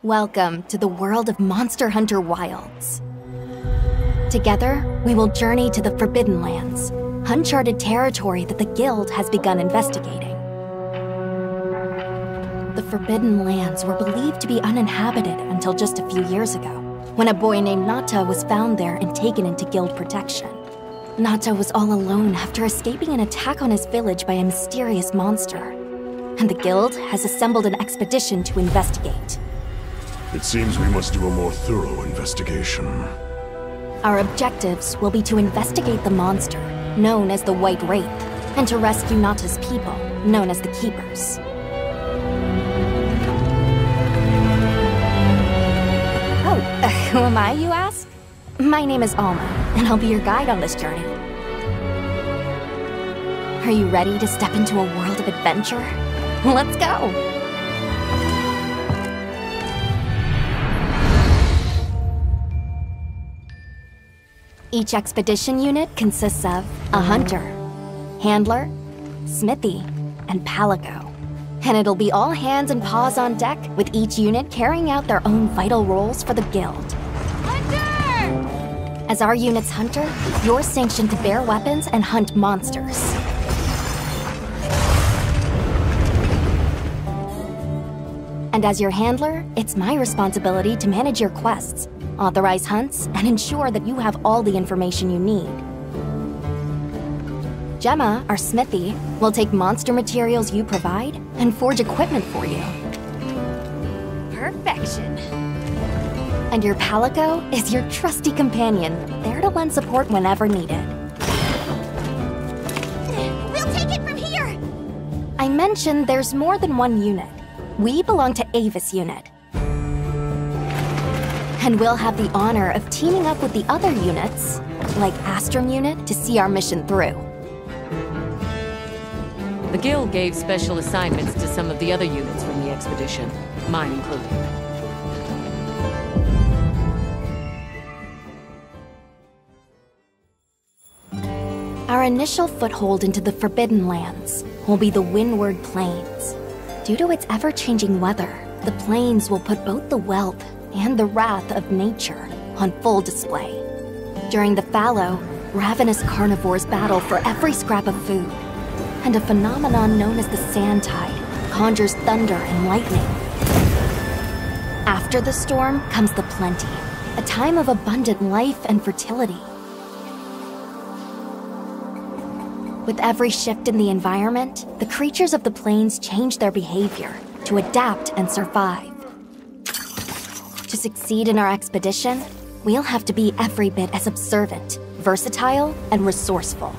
Welcome to the world of Monster Hunter Wilds. Together, we will journey to the Forbidden Lands, uncharted territory that the Guild has begun investigating. The Forbidden Lands were believed to be uninhabited until just a few years ago, when a boy named Nata was found there and taken into Guild protection. Nata was all alone after escaping an attack on his village by a mysterious monster, and the Guild has assembled an expedition to investigate. It seems we must do a more thorough investigation. Our objectives will be to investigate the monster, known as the White Wraith, and to rescue Nata's people, known as the Keepers. Who am I, you ask? My name is Alma, and I'll be your guide on this journey. Are you ready to step into a world of adventure? Let's go! Each expedition unit consists of a hunter, handler, smithy, and palico. And it'll be all hands and paws on deck, with each unit carrying out their own vital roles for the Guild. Hunter! As our unit's hunter, you're sanctioned to bear weapons and hunt monsters. And as your handler, it's my responsibility to manage your quests, authorize hunts, and ensure that you have all the information you need. Gemma, our smithy, will take monster materials you provide and forge equipment for you. Perfection. And your palico is your trusty companion, there to lend support whenever needed. We'll take it from here! I mentioned there's more than one unit. We belong to Avis unit. And we'll have the honor of teaming up with the other units, like Astrum unit, to see our mission through. The Guild gave special assignments to some of the other units from the expedition, mine included. Our initial foothold into the Forbidden Lands will be the Windward Plains. Due to its ever-changing weather, the plains will put both the wealth and the wrath of nature on full display. During the fallow, ravenous carnivores battle for every scrap of food, and a phenomenon known as the sand tide conjures thunder and lightning. After the storm comes the plenty, a time of abundant life and fertility. With every shift in the environment, the creatures of the plains change their behavior to adapt and survive. To succeed in our expedition, we'll have to be every bit as observant, versatile, and resourceful.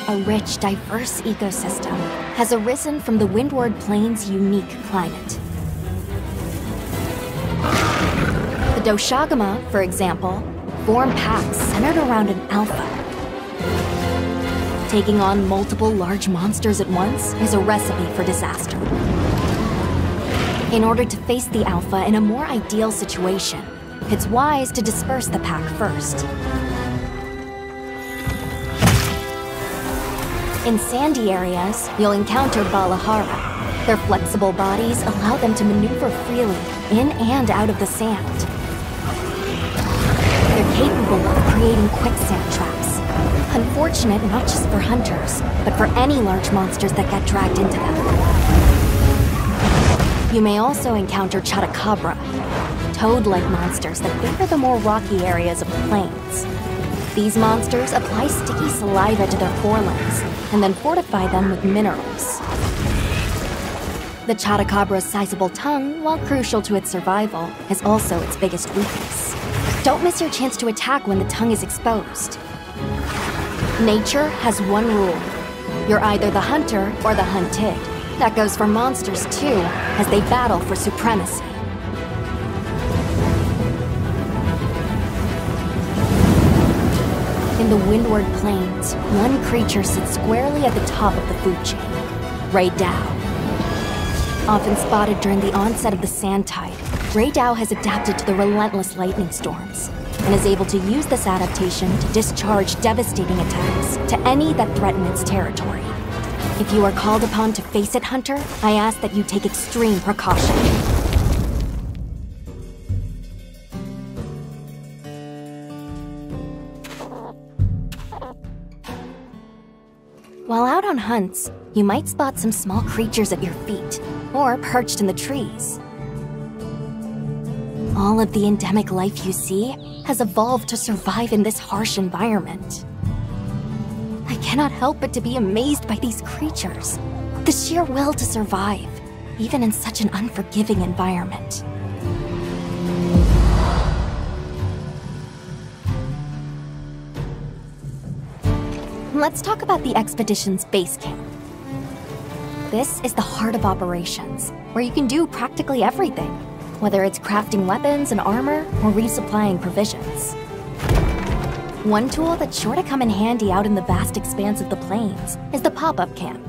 A rich, diverse ecosystem has arisen from the Windward Plains' unique climate. The Doshagama, for example, form packs centered around an alpha. Taking on multiple large monsters at once is a recipe for disaster. In order to face the alpha in a more ideal situation, it's wise to disperse the pack first. In sandy areas, you'll encounter Balahara. Their flexible bodies allow them to maneuver freely in and out of the sand. They're capable of creating quicksand traps. Unfortunate not just for hunters, but for any large monsters that get dragged into them. You may also encounter Chattacabra, toad-like monsters that favor the more rocky areas of the plains. These monsters apply sticky saliva to their forelimbs and then fortify them with minerals. The Chattacabra's sizable tongue, while crucial to its survival, is also its biggest weakness. Don't miss your chance to attack when the tongue is exposed. Nature has one rule. You're either the hunter or the hunted. That goes for monsters too, as they battle for supremacy. In the Windward Plains, one creature sits squarely at the top of the food chain, Raydao. Often spotted during the onset of the sand tide, Raydao has adapted to the relentless lightning storms. and is able to use this adaptation to discharge devastating attacks to any that threaten its territory. If you are called upon to face it, Hunter, I ask that you take extreme precaution. While out on hunts, you might spot some small creatures at your feet, or perched in the trees. All of the endemic life you see has evolved to survive in this harsh environment. I cannot help but to be amazed by these creatures. The sheer will to survive, even in such an unforgiving environment. Let's talk about the expedition's base camp. This is the heart of operations, where you can do practically everything, whether it's crafting weapons and armor or resupplying provisions. One tool that's sure to come in handy out in the vast expanse of the plains is the pop-up camp.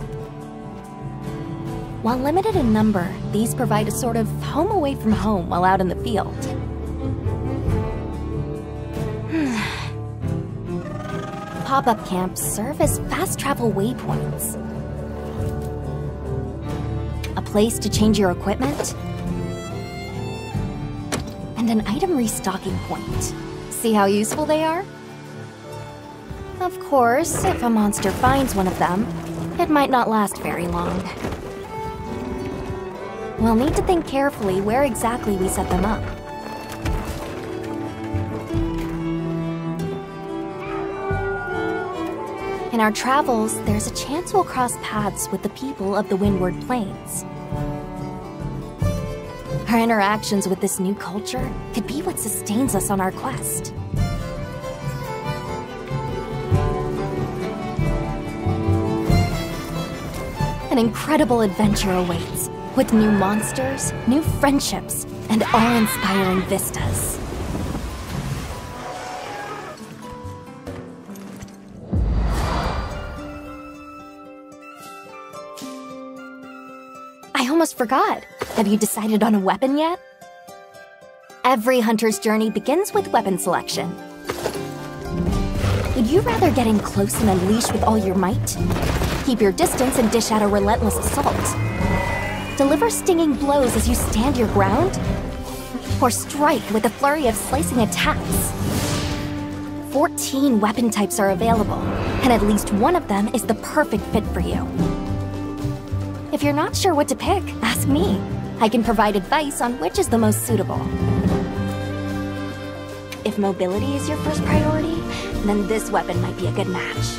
While limited in number, these provide a sort of home away from home while out in the field. Pop-up camps serve as fast travel waypoints. A place to change your equipment, and an item restocking point. See how useful they are? Of course, if a monster finds one of them, it might not last very long. We'll need to think carefully where exactly we set them up. In our travels, there's a chance we'll cross paths with the people of the Windward Plains. Our interactions with this new culture could be what sustains us on our quest. An incredible adventure awaits, with new monsters, new friendships, and awe-inspiring vistas. I almost forgot. Have you decided on a weapon yet? Every hunter's journey begins with weapon selection. Would you rather get in close and unleash with all your might? Keep your distance and dish out a relentless assault? Deliver stinging blows as you stand your ground? Or strike with a flurry of slicing attacks? 14 weapon types are available, and at least one of them is the perfect fit for you. If you're not sure what to pick, ask me. I can provide advice on which is the most suitable. If mobility is your first priority, then this weapon might be a good match.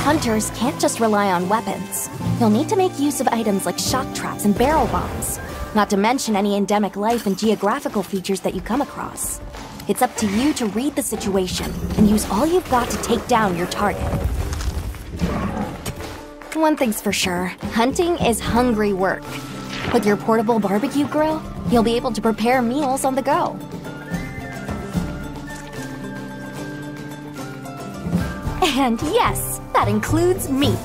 Hunters can't just rely on weapons. You'll need to make use of items like shock traps and barrel bombs, not to mention any endemic life and geographical features that you come across. It's up to you to read the situation and use all you've got to take down your target. One thing's for sure, hunting is hungry work. With your portable barbecue grill, you'll be able to prepare meals on the go. And yes, that includes meat.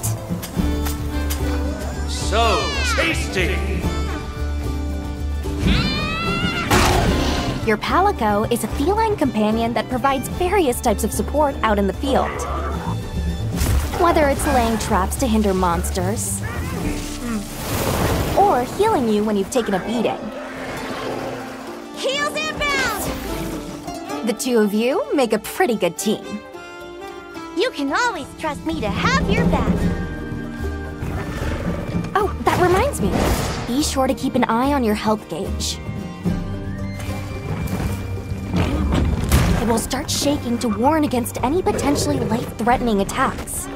So tasty! Your Palico is a feline companion that provides various types of support out in the field. Whether it's laying traps to hinder monsters, or healing you when you've taken a beating. Heels inbound! The two of you make a pretty good team. You can always trust me to have your back. Oh, that reminds me. Be sure to keep an eye on your health gauge. It will start shaking to warn against any potentially life-threatening attacks.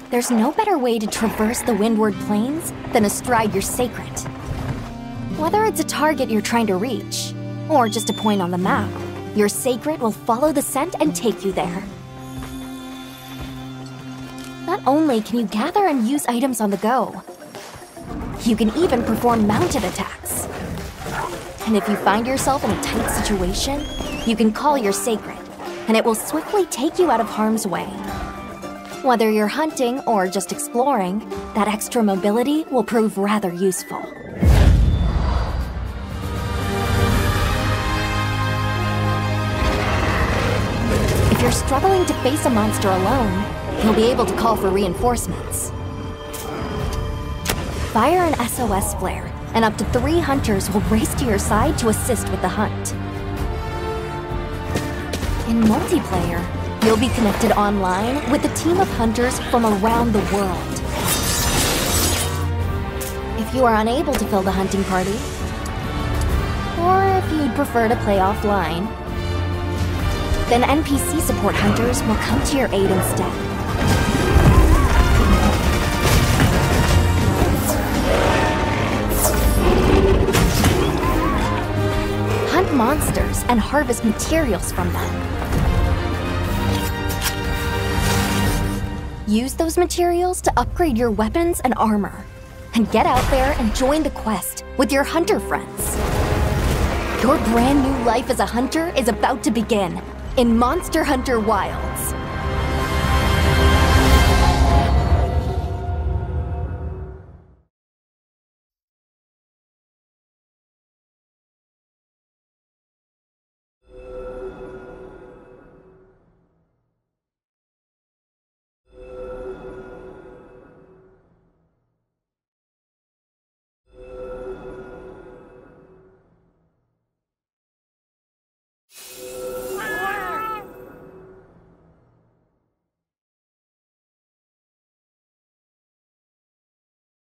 There's no better way to traverse the Windward Plains than astride your sacred. Whether it's a target you're trying to reach, or just a point on the map, your sacred will follow the scent and take you there. Not only can you gather and use items on the go, you can even perform mounted attacks. And if you find yourself in a tight situation, you can call your sacred, and it will swiftly take you out of harm's way. Whether you're hunting or just exploring, that extra mobility will prove rather useful. If you're struggling to face a monster alone, you'll be able to call for reinforcements. Fire an SOS flare, and up to 3 hunters will race to your side to assist with the hunt. In multiplayer, you'll be connected online with a team of hunters from around the world. If you are unable to fill the hunting party, or if you'd prefer to play offline, then NPC support hunters will come to your aid instead. Hunt monsters and harvest materials from them. Use those materials to upgrade your weapons and armor. And get out there and join the quest with your hunter friends. Your brand new life as a hunter is about to begin in Monster Hunter Wilds.